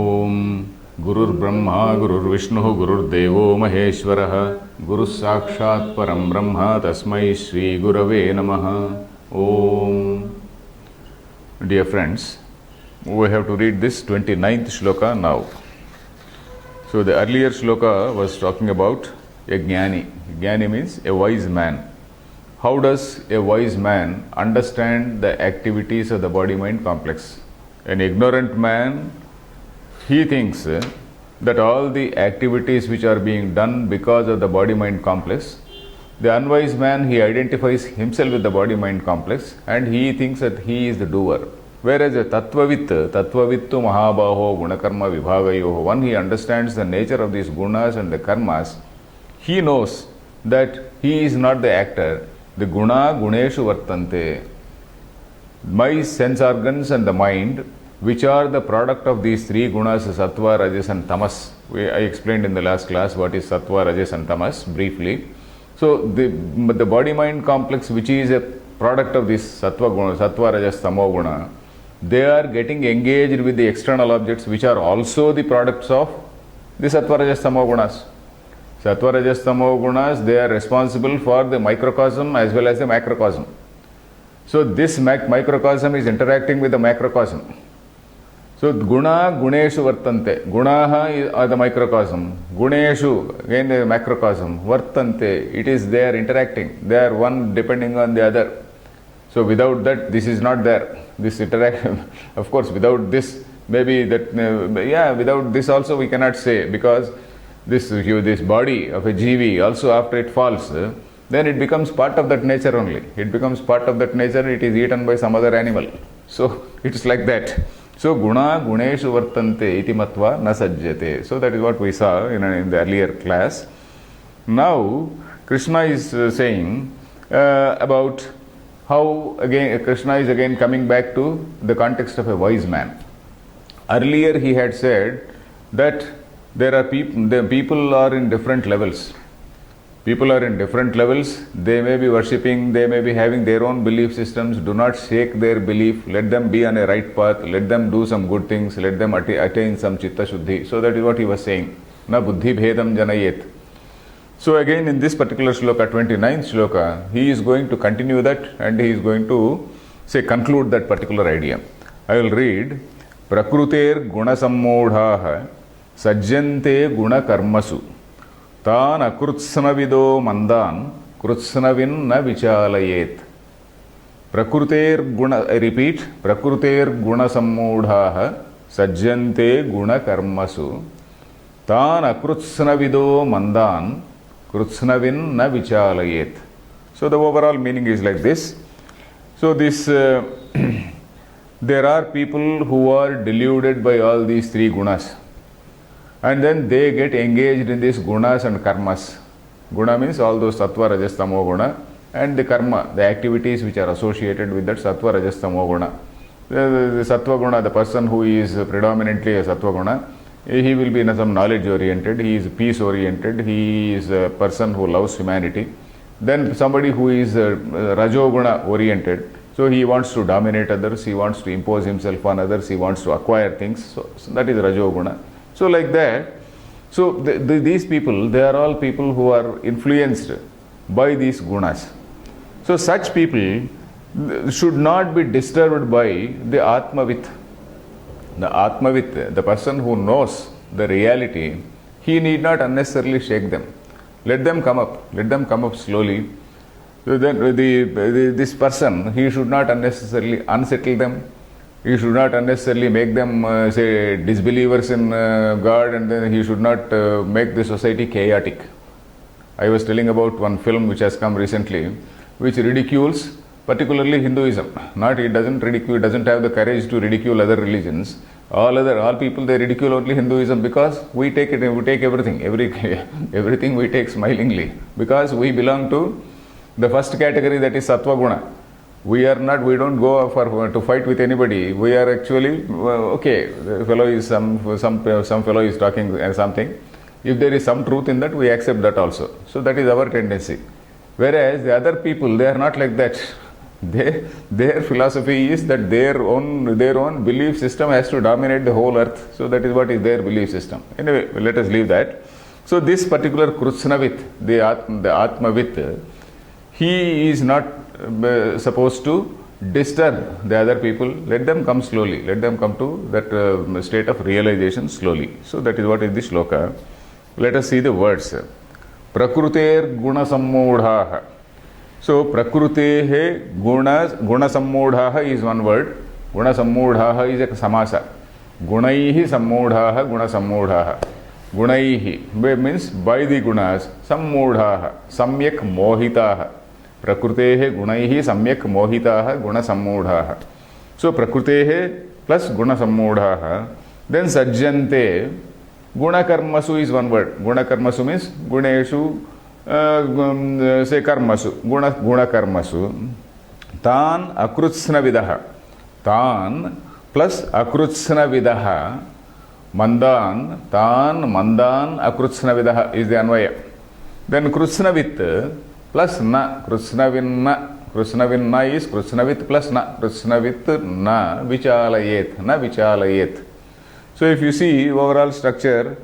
ओम गुरुर्ब्रह्मा गुरुर्विष्णुः गुरुर्देवो महेश्वरः गुरुः साक्षात् परं ब्रह्म तस्मै श्री गुरवे नमः. Om. Dear friends, we have to read this 29th shloka now. So the earlier shloka was talking about a jnani. Jnani means a wise man. How does a wise man understand the activities of the body-mind complex? An ignorant man, he thinks that all the activities which are being done because of the body-mind complex, the unwise man, he identifies himself with the body-mind complex and he thinks that he is the doer. Whereas a tattvavittu mahabaho gunakarma vibhagayoho, one he understands the nature of these gunas and the karmas, he knows that he is not the actor. The guna guneshu vartante. My sense organs and the mind, which are the product of these three gunas, sattva, rajas and tamas. I explained in the last class what is sattva, rajas and tamas briefly. So the body-mind complex, which is a product of this sattva, rajas, tamo guna, they are getting engaged with the external objects which are also the products of the sattva, rajas, tamo gunas. Sattva, rajas, tamo gunas, they are responsible for the microcosm as well as the macrocosm. So this microcosm is interacting with the macrocosm. So guna guneshu vartante. Gunaha are the microcosm. Guneshu, again the macrocosm. Vartante, it is there interacting. They are one depending on the other. So without that, this is not there. This interaction, of course, without this, maybe that, without this also we cannot say, because this body of a jivi, also after it falls, then it becomes part of that nature only. It becomes part of that nature, it is eaten by some other animal. So it is like that. So guna guneshu vartante iti matva na sajjate. So that is what we saw in the earlier class. Now Krishna is saying about how again Krishna is again coming back to the context of a wise man. Earlier he had said that there are people are in different levels. People are in different levels. They may be worshipping, they may be having their own belief systems. Do not shake their belief. Let them be on a right path. Let them do some good things. Let them attain some chitta shuddhi. So that is what he was saying. Na buddhi bhedam janayet. So again in this particular shloka, 29th shloka, he is going to continue that and he is going to conclude that particular idea. I will read. Prakruter guna sammodhaha sajjante guna karmasu. Tan akrutsnavido mandan krutsnavin na vichalayet. Prakruter guna, I repeat, Prakruter guna sammodhaha sajjante guna karmasu. Tan akrutsnavido mandan krutsnavin na vichalayet. So the overall meaning is like this. So this, there are people who are deluded by all these three gunas. And then they get engaged in these gunas and karmas. Guna means all those sattva, rajas, tamo guna, and the karma, the activities which are associated with that sattva, rajas, tamo guna. The sattva guna, the person who is predominantly a sattva guna, he will be some knowledge oriented, he is peace oriented, he is a person who loves humanity. Then somebody who is rajoguna oriented, so he wants to dominate others, he wants to impose himself on others, he wants to acquire things, so that is rajoguna. So like that, so these people, they are all people who are influenced by these gunas. So such people should not be disturbed by the Atmavit. The Atmavit, the person who knows the reality, he need not unnecessarily shake them. Let them come up slowly. So then this person, he should not unnecessarily unsettle them. He should not unnecessarily make them disbelievers in God, and then he should not make the society chaotic. I was telling about one film which has come recently, which ridicules particularly Hinduism. It doesn't have the courage to ridicule other religions. All people, they ridicule only Hinduism because we take everything, everything we take smilingly, because we belong to the first category, that is Sattva Guna. We don't go to fight with anybody. We are actually, the fellow is some fellow is talking something. If there is some truth in that, we accept that also. So that is our tendency. Whereas the other people, they are not like that. Their philosophy is that their own belief system has to dominate the whole earth. So that is what is their belief system. Anyway, let us leave that. So this particular Krutznavit, the Atmavit, he is not supposed to disturb the other people. Let them come slowly. Let them come to that state of realization slowly. So that is what is the shloka. Let us see the words. Prakruter guna sammodhaha. So prakrutehe guna sammodhaha is one word. Guna sammodhaha is a samasa. Gunaihi sammodhaha guna sammodhaha. Gunaihi means by the gunas. Sammodhaha samyak mohitaha. Prakrutehe gunaihi samyak mohitaha guna sammodhaha. So prakrutehe plus guna sammodhaha. Then sajjante. Guna karmasu is one word. Guna karmasu means guneshu, say karmasu. Guna karmasu. Tan akrutsna vidaha. Tan plus akrutsna vidaha. Mandan. Tan mandan akrutsna vidaha is the anvaya. Then krutsnavit plus na. Krutsnavinna. Krutsnavinna is krutsnavit plus na. Krutsnavit na vichalayet. Na vichalayet. So if you see overall structure,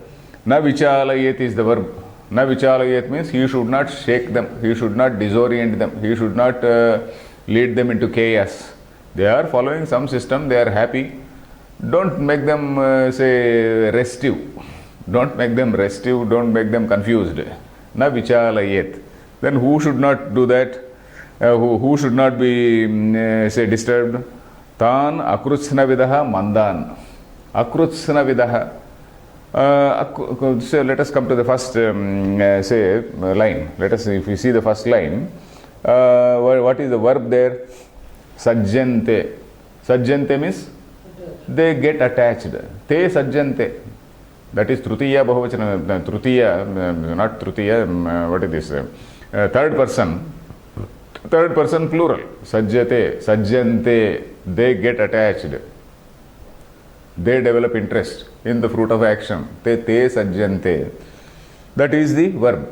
na vichalayet is the verb. Na vichalayet means he should not shake them, he should not disorient them, he should not lead them into chaos. They are following some system, they are happy. Don't make them say restive. Don't make them restive, don't make them confused. Na vichalayet. Then who should not do that? Who should not be say disturbed? Tan akrutsna vidaha mandan. Akrutsna vidaha. So let us come to the first say line. Let us see, if you see the first line, what is the verb there? Sajjante. Sajjante means they get attached. Te sajjante. That is trutiya bahuvachana. Trutiya, not trutiya, what is this? Third person. Third person plural. Sajjate, sajjante. They get attached. They develop interest in the fruit of action. Te sajjante. That is the verb.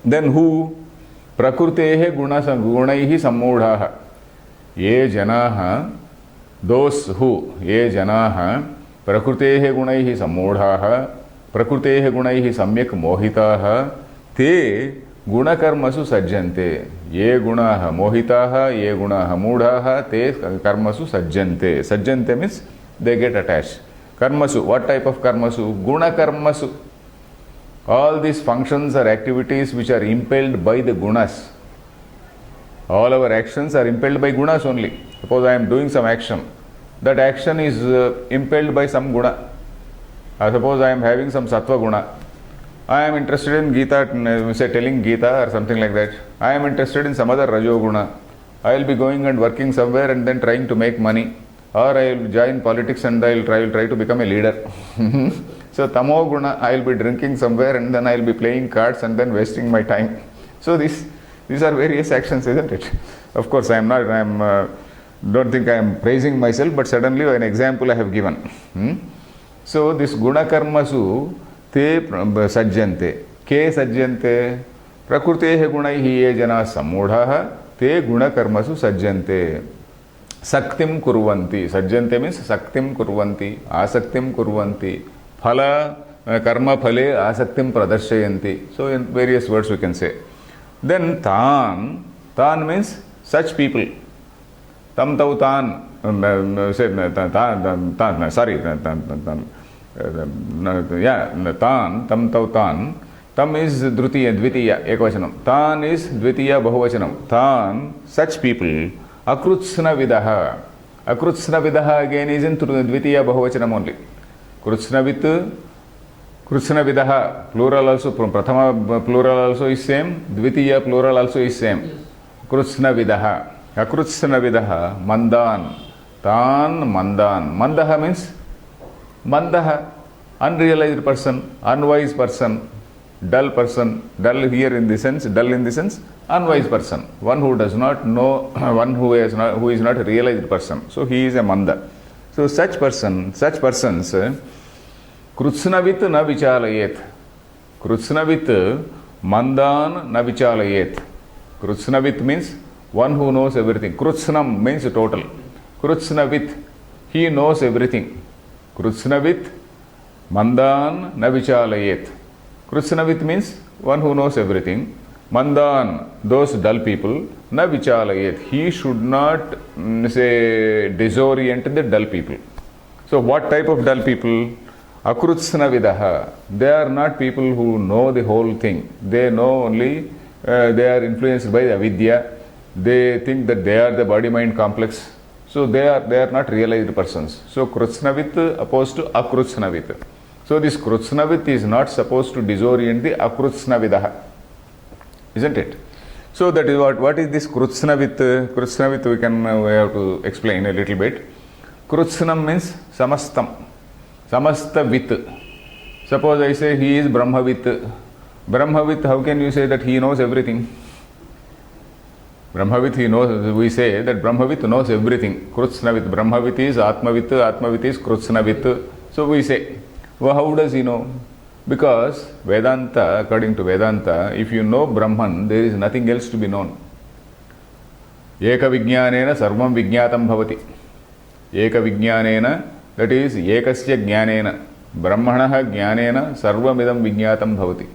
Then who? Prakrutehe gunaihi sammodhaha. Ye janaha. Those who. Ye janaha. Prakrutehe gunaihi sammodhaha. Prakrutehe gunaihi samyak mohitaha. Te gunakarmasu sajjante. Ye gunaha mohitaha, ye gunaha mudhaha, te karmasu sajjante. Sajjante means they get attached. Karmasu, what type of karmasu? Gunakarmasu. All these functions or activities which are impelled by the gunas. All our actions are impelled by gunas only. Suppose I am doing some action. That action is impelled by some guna. Suppose I am having some sattva guna. I am interested in Gita, say telling Gita or something like that. I am interested in some other Rajoguna. I will be going and working somewhere and then trying to make money. Or I will join politics and I will try to become a leader. So Tamoguna, I will be drinking somewhere and then I will be playing cards and then wasting my time. So these are various actions, isn't it? Of course, don't think I am praising myself, but suddenly an example I have given. So this Guna Karmasu, te sajjante. Ke sajjante. Prakrutehe gunaihi ye jana sammodhaha. Te guna karmasu sajjante. Saktim kurvanti. Sajjante means saktim kurvanti. Asaktim kurvanti. Phala, karma phale asaktim pradarshyanti. So in various words we can say. Then tan. Tan means such people. Tam tau tan. Tan, tam tau tan. Tam is drutiya, dvitiya, ekvachanam. Tan is dvitiya, bahuvachanam. Tan, such people. Akrutsna vidaha. Akrutsna vidaha again is in dvitiya, bahuvachanam only. Krutsnavit, krutsna vidaha, plural also, prathama plural also is same. Dvitiya plural also is same. Krutsna vidaha. Akrutsna vidaha, mandan. Tan, mandan. Mandaha means Mandaha, unrealized person, unwise person, dull person. Dull here in the sense, unwise person. One who does not know, one who is not a realized person. So he is a manda. So such persons, krutsnavit na vichalayet. Krutsnavit mandan na vichalayet. Krutsnavit means one who knows everything. Krutznam means total. Krutsnavit, he knows everything. Krutsnavit, Mandan Navichalayet. Krutsnavit means one who knows everything. Mandan, those dull people, Navichalayet. He should not say disorient the dull people. So what type of dull people? Akrutsnavidaha. They are not people who know the whole thing. They know only, they are influenced by the avidya. They think that they are the body-mind complex. So they are not realized persons. So Krutsnavit opposed to Akrutsnavit. So this Krutsnavit is not supposed to disorient the Akrutsnavidaha. Isn't it? So that is what is this Krutsnavit? Krutsnavit we have to explain a little bit. Krutsnam means samastam. Samastavit. Suppose I say he is Brahmavit. Brahmavit, how can you say that he knows everything? Brahmavit, he knows, we say that Brahmavit knows everything. Krutsnavit. Brahmavit is Atmavit, Atmavit is Krutsnavit. So we say, well, how does he know? Because Vedanta, according to Vedanta, if you know Brahman, there is nothing else to be known. Eka vijnanena sarvam vijnatam bhavati. Eka vijnanena, that is ekasya jnanena. Brahmanaha jnanena sarvamidam vijnatam bhavati.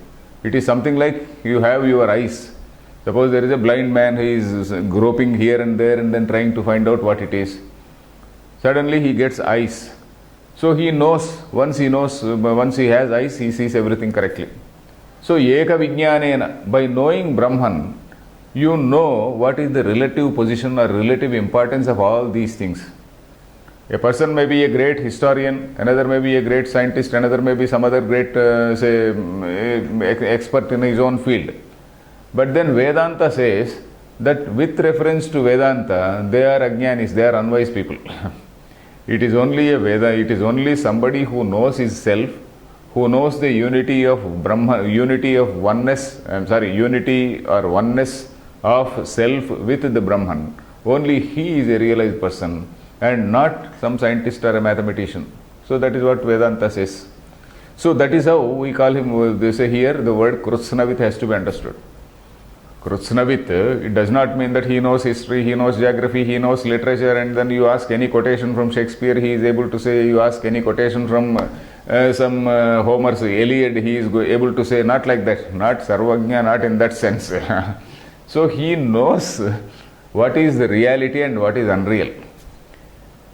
It is something like you have your eyes. Suppose there is a blind man, he is groping here and there and then trying to find out what it is. Suddenly he gets eyes. So he knows, once he has eyes, he sees everything correctly. So Eka Vijnanena, by knowing Brahman, you know what is the relative position or relative importance of all these things. A person may be a great historian, another may be a great scientist, another may be some other great, expert in his own field. But then Vedanta says that with reference to Vedanta, they are ajnanis, they are unwise people. It is only a Veda, it is only somebody who knows his self, who knows the unity of Brahma, unity or oneness of self with the Brahman. Only he is a realized person and not some scientist or a mathematician. So that is what Vedanta says. So that is how we call him, they say here the word Krutsnavit has to be understood. Krutsnavit, it does not mean that he knows history, he knows geography, he knows literature, and then you ask any quotation from Shakespeare, he is able to say. You ask any quotation from some Homer's Iliad, he is able to say. Not like that, not Sarvagnya, not in that sense. So he knows what is the reality and what is unreal.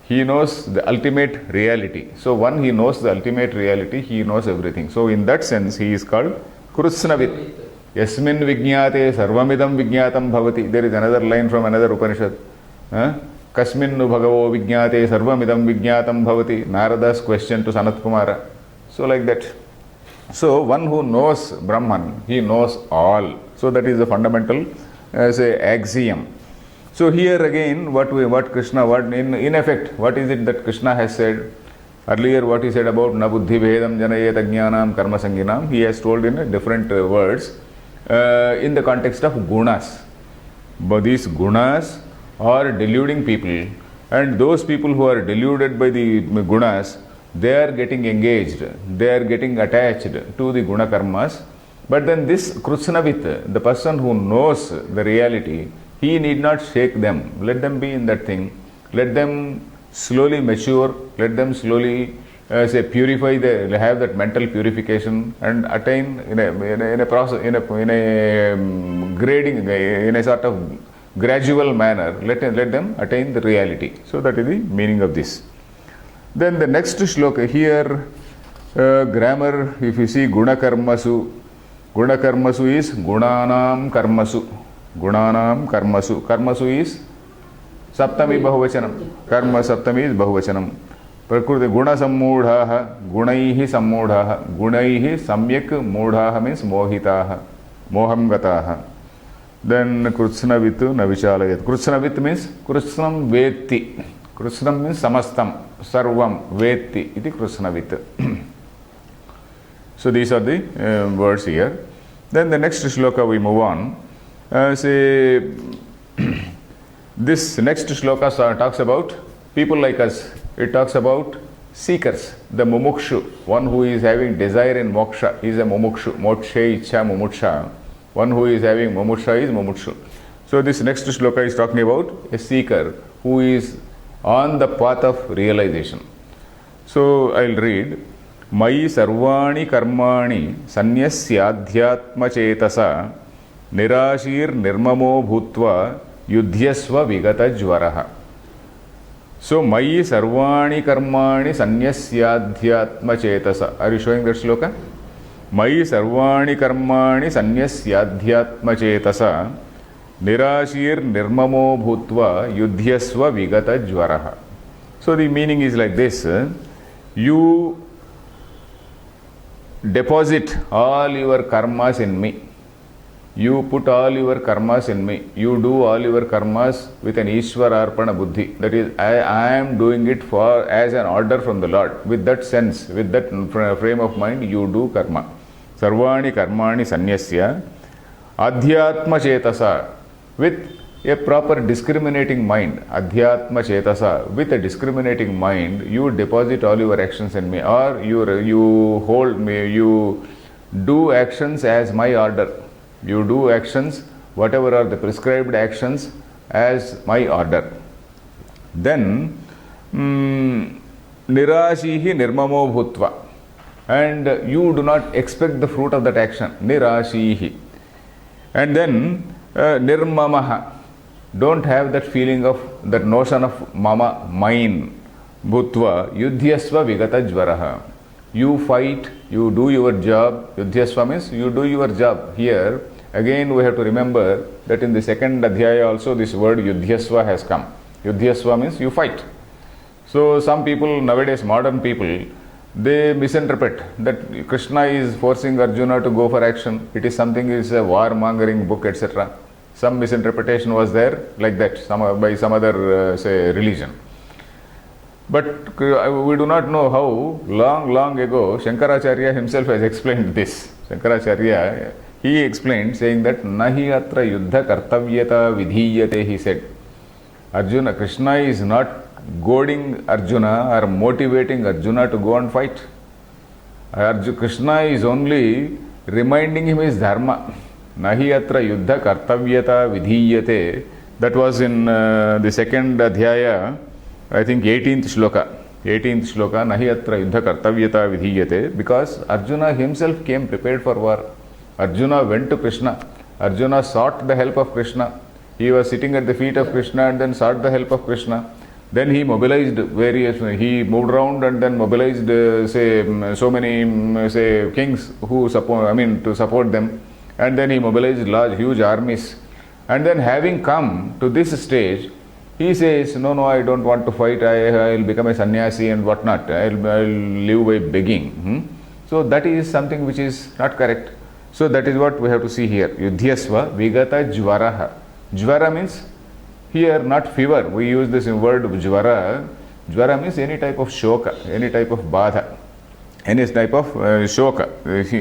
He knows the ultimate reality. So when he knows the ultimate reality, he knows everything. So in that sense, he is called Krutsnavit. Yasmin vijñāte sarvamidam vijñātam bhavati. There is another line from another Upanishad. Kasminnu bhagavo vijñāte sarvamidam vijñātam bhavati. Narada's question to Sanat Kumara. So like that. So one who knows Brahman, he knows all. So that is the fundamental axiom. So here again, what in effect, what is it that Krishna has said? Earlier what he said about na buddhi bhedam janayet ajnanam karma sanginam, he has told in different words. In the context of gunas. But these gunas are deluding people, and those people who are deluded by the gunas, they are getting engaged, they are getting attached to the guna karmas. But then this Krutsnavit, the person who knows the reality, he need not shake them. Let them be in that thing. Let them slowly mature, let them slowly purify, have that mental purification and attain in a process, in a grading, in a sort of gradual manner. Let them attain the reality. So that is the meaning of this. Then the next shloka here, grammar, if you see Guna Karmasu is Gunanam Karmasu. Gunanam Karmasu. Karmasu is Saptami Bahuvachanam. Karma Saptami is Bahuvachanam. Prakriti Guna Sammudhaha, Gunaihi Sammudhaha, Gunaihi Samyak Mudhaha means Mohitaha, Moham Gataha. Then Krutsnavitu Navichalayat. Krutsnavit means Krutznam Veti. Krutznam means Samastam, Sarvam, Veti. Iti Krutsnavit. So these are the words here. Then the next shloka we move on. This next shloka talks about people like us. It talks about seekers, the mumukshu, one who is having desire in moksha is a mumukshu, moksha icha mumuksha. One who is having mumuksha is mumukshu. So this next shloka is talking about a seeker who is on the path of realization. So I'll read. Mai sarvani karmani sanyasyadhyatma chetasa nirashir nirmamo bhutva yudhyasva vigata jvaraha. So Mai sarvani karmani sanyasyadhyatma chetasa. Are you showing that shloka? Mai sarvani karmani sanyasyadhyatma chetasa nirashir nirmamo bhutva yudhyasva vigata jvaraha. So the meaning is like this. You deposit all your karmas in me. You put all your karmas in me. You do all your karmas with an Ishvara Arpana Buddhi. That is, I am doing it for as an order from the Lord. With that sense, with that frame of mind, you do karma. Sarvani karmani sanyasya adhyatma chetasa, with a proper discriminating mind. Adhyatma chetasa, with a discriminating mind, you deposit all your actions in me, or you hold me, you do actions as my order. You do actions, whatever are the prescribed actions, as my order. Then nirashihi nirmamo bhutva, and you do not expect the fruit of that action. Nirashihi. And then nirmamaha, don't have that feeling of, that notion of mama, mine. Bhutva yudhyasva vigata jvaraha. You fight, you do your job. Yudhyasva means you do your job. Here again we have to remember that in the second adhyaya also this word yudhyasva has come. Yudhyasva means you fight. So some people nowadays, modern people, they misinterpret that Krishna is forcing Arjuna to go for action. It is something, is a war-mongering book, etc. Some misinterpretation was there like that by some other say religion. But we do not know how long ago Shankaracharya himself has explained this. Shankaracharya, he explained saying that nahi atra yuddha kartavyata vidhiyate, he said. Arjuna, Krishna is not goading Arjuna or motivating Arjuna to go and fight. Krishna is only reminding him his dharma. Nahi atra yuddha kartavyata vidhiyate. That was in the second adhyaya, I think 18th shloka. 18th shloka, nahi atra yuddha kartavyata vidhiyate. Because Arjuna himself came prepared for war. Arjuna went to Krishna. Arjuna sought the help of Krishna. He was sitting at the feet of Krishna and then sought the help of Krishna. Then he mobilized he moved around and then mobilized so many kings who to support them. And then he mobilized huge armies. And then having come to this stage, he says, no, I don't want to fight. I will become a sannyasi and whatnot. I will live by begging. So that is something which is not correct. So that is what we have to see here. Yudhyasva vigata jvaraha. Jvara means here not fever. We use this word jvara. Jvara means any type of shoka, any type of badha, any type of shoka.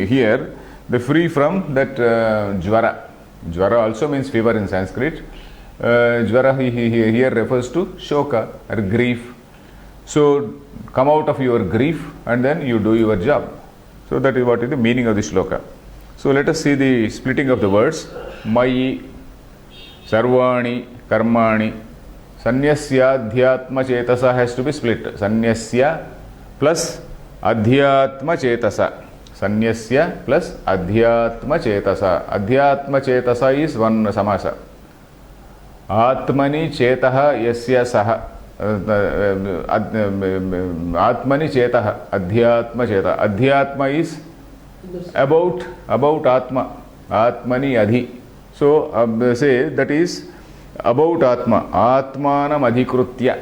Here, the free from that jvara. Jvara also means fever in Sanskrit. Jvara here refers to shoka or grief. So come out of your grief and then you do your job. So that is what is the meaning of the shloka. So let us see the splitting of the words. Mai sarvani karmani. Sanyasya adhyatma chetasa has to be split. Sanyasya plus adhyatma chetasa. Sanyasya plus adhyatma chetasa. Adhyatma chetasa is one samasa. Atmani chetaha yasya saha. Atmani chetaha. Adhyatma cheta. Adhyatma is about Atma. Atmani adhi. So say that is about Atma. Atmanam adhikrutya.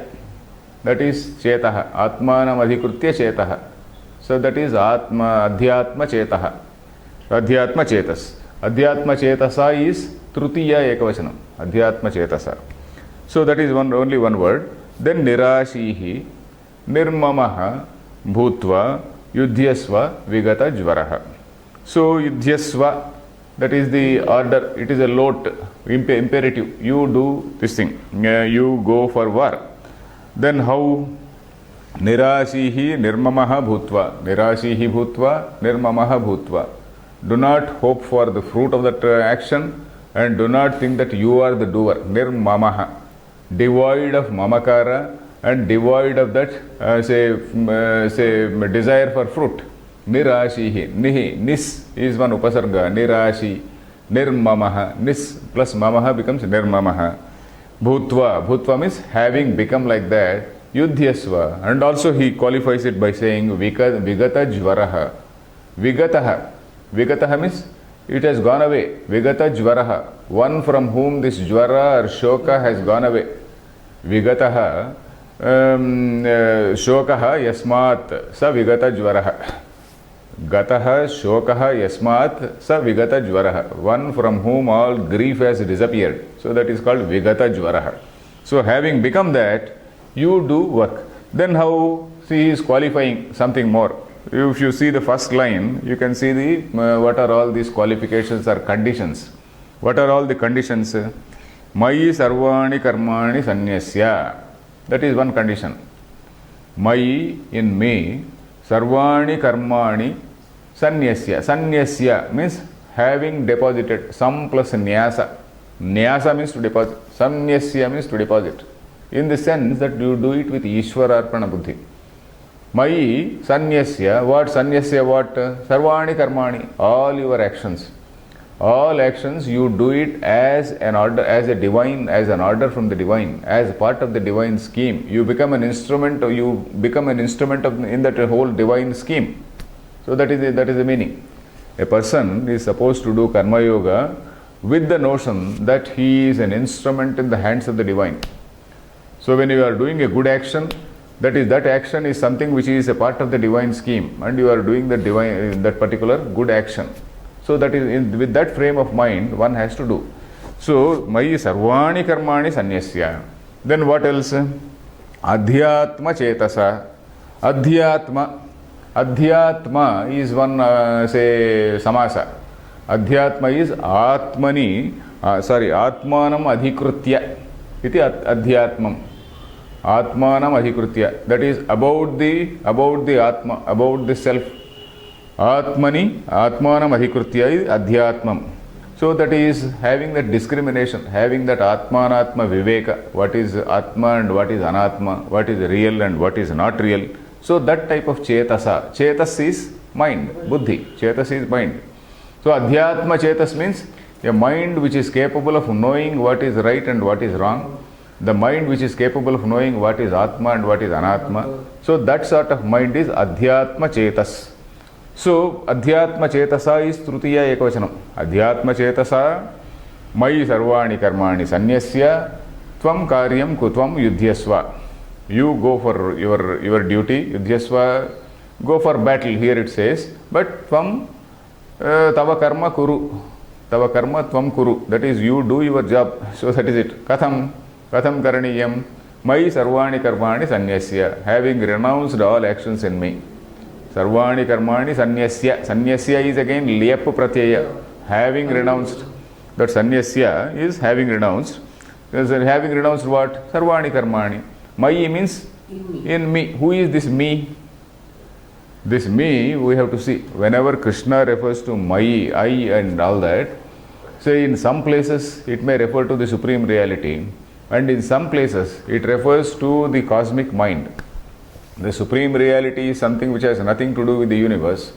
That is chetaha. Atmanam adhikrutya chetaha. So that is adhyatma chetaha. Adhyatma chetas. Adhyatma chetasa is trutiya ekavachanam. Adhyatma chetasa. So that is only one word. Then nirashihi nirmamaha bhutva yudhyasva vigata jvaraha. So yudhyasva, that is the order. It is a lot, imperative. You do this thing. You go for war. Then how? Nirashihi nirmamaha bhutva. Nirashihi bhutva nirmamaha bhutva. Do not hope for the fruit of that action and do not think that you are the doer. Nirmamaha, devoid of mamakara and devoid of that desire for fruit. Nirashihi, nihi, nis is one upasarga, nirashi, nirmamaha, nis plus mamaha becomes nirmamaha. Bhutva, bhutva means having become like that, yudhyasva, and also he qualifies it by saying vigata jvaraha. Vigataha, vigataha means it has gone away. Vigata jvaraha, one from whom this jvara or shoka has gone away. Vigataha, shokaha yasmat sa vigata jvaraha. Gataha shokaha yasmat sa vigata jvaraha, one from whom all grief has disappeared. So that is called vigata jvaraha. So having become that, you do work. Then how he is qualifying something more. If you see the first line, you can see the what are all these qualifications or conditions. What are all the conditions? Mayi sarvani karmani sanyasya. That is one condition. Mayi, in me, sarvani karmani sanyasya. Sanyasya means having deposited. Sam plus nyasa. Nyasa means to deposit. Sanyasya means to deposit. In the sense that you do it with Ishvara Arpana Buddhi. Mayi sanyasya, what sanyasya, what? Sarvani karmani, all your actions. All actions you do it as an order, as a divine, as an order from the divine, as part of the divine scheme. You become an instrument, in that whole divine scheme. So that is the meaning. A person is supposed to do karma yoga with the notion that he is an instrument in the hands of the divine. So when you are doing a good action, that action is something which is a part of the divine scheme, and you are doing that particular good action. So that is with that frame of mind one has to do. So mayi sarvani karmani sanyasya. Then what else? Adhyatma chetasa. Adhyatma is one samasa. Adhyatma is atmanam adhikrutya. Iti adhyatmam. Atmanam adhikrutya. That is about the atma, about the self. Atmanam adhikrutya is adhyatmam. So that is having that discrimination, having that atmanatma viveka, what is atma and what is anatma, what is real and what is not real. So that type of chetasa. Chetas is mind, buddhi. Chetas is mind. So adhyatma chetas means a mind which is capable of knowing what is right and what is wrong. The mind which is capable of knowing what is atma and what is anatma. So that sort of mind is adhyatma chetas. So adhyatma chetasa is trutiya ekavachanam. Adhyatma chetasa mayi sarvani karmani sanyasya tvam karyam kutvam yudhyasva. You go for your duty, yudhyasva, go for battle, here it says, but tvam tava karma kuru. Tava karma tvam kuru. That is, you do your job. So that is it. Katham karaniyam mayi sarvani karmani sanyasya. Having renounced all actions in me. Sarvani karmani sanyasya. Sanyasya is again liyap pratyaya. Having renounced. That sanyasya is having renounced. Having renounced what? Sarvani karmani. Mayi means in me. Who is this me? This me, we have to see. Whenever Krishna refers to Mayi, I and all that, say in some places it may refer to the Supreme Reality, and in some places it refers to the cosmic mind. The Supreme Reality is something which has nothing to do with the universe,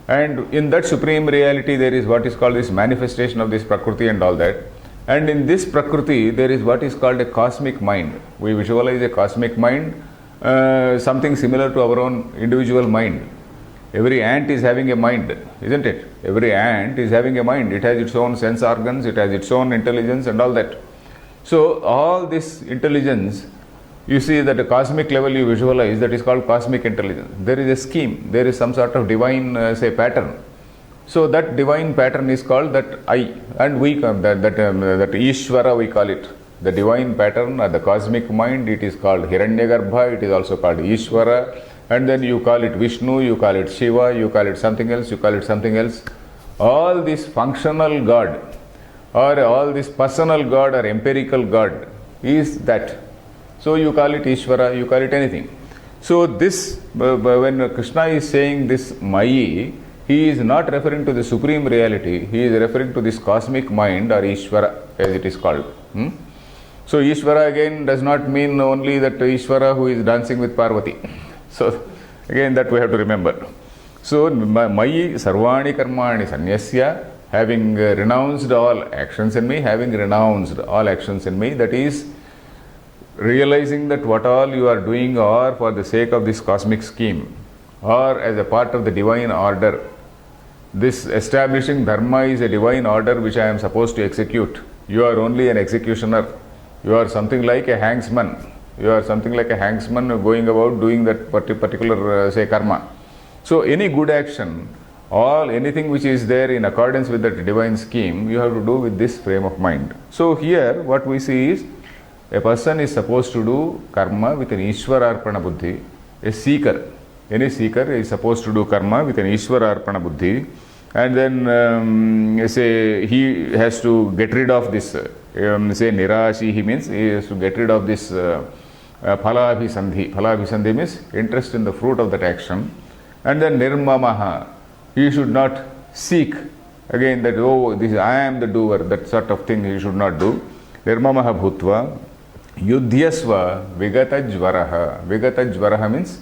and in that Supreme Reality there is what is called this manifestation of this Prakriti and all that, and in this Prakriti there is what is called a cosmic mind. We visualize a cosmic mind, something similar to our own individual mind. Every ant is having a mind, isn't it? Every ant is having a mind. It has its own sense organs, it has its own intelligence and all that. So all this intelligence, you see that at a cosmic level you visualize, that is called cosmic intelligence. There is a scheme, there is some sort of divine pattern. So that divine pattern is called that I, and we that Ishvara we call it. The divine pattern or the cosmic mind, it is called Hiranyagarbha, it is also called Ishvara, and then you call it Vishnu, you call it Shiva, you call it something else, you call it something else. All this functional God or all this personal God or empirical God is that. So you call it Ishvara, you call it anything. So this, when Krishna is saying this Mayi, he is not referring to the supreme reality, he is referring to this cosmic mind or Ishvara as it is called. So Ishvara again does not mean only that Ishvara who is dancing with Parvati. So again that we have to remember. So Mayi Sarvani Karmani Sanyasya, having renounced all actions in me, having renounced all actions in me, that is realizing that what all you are doing are for the sake of this cosmic scheme or as a part of the divine order. This establishing dharma is a divine order which I am supposed to execute. You are only an executioner. You are something like a hangsman. You are something like a hangsman going about doing that particular, say, karma. So any good action, anything which is there in accordance with that divine scheme, you have to do with this frame of mind. So here what we see is a person is supposed to do karma with an Ishwararpana buddhi. A seeker, any seeker is supposed to do karma with an Ishwararpana buddhi, and then say he has to get rid of this, say nirashi, he means he has to get rid of this phalabhisandhi. Phalabhisandhi means interest in the fruit of that action. And then nirmamaha, he should not seek again that, oh, this I am the doer, that sort of thing he should not do. Nirmamaha bhutva yudhyasva vigata jvaraha. Vigata jvaraha means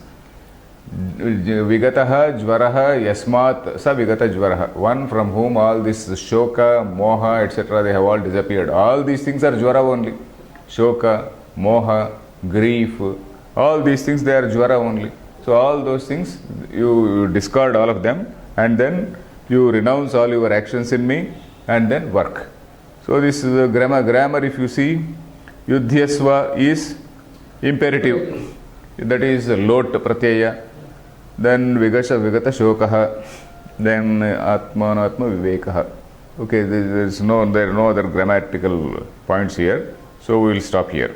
vigataha jvaraha yasmat sa vigata jvaraha. One from whom all this shoka, moha, etc. they have all disappeared. All these things are jvara only. Shoka, moha, grief, all these things they are jvara only. So all those things you discard all of them, and then you renounce all your actions in me and then work. So this is the grammar if you see, yudhyasva is imperative, that is lot pratyaya, then vigata shokaha, then atmanatma vivekaha. Okay, there are no other grammatical points here, so we will stop here.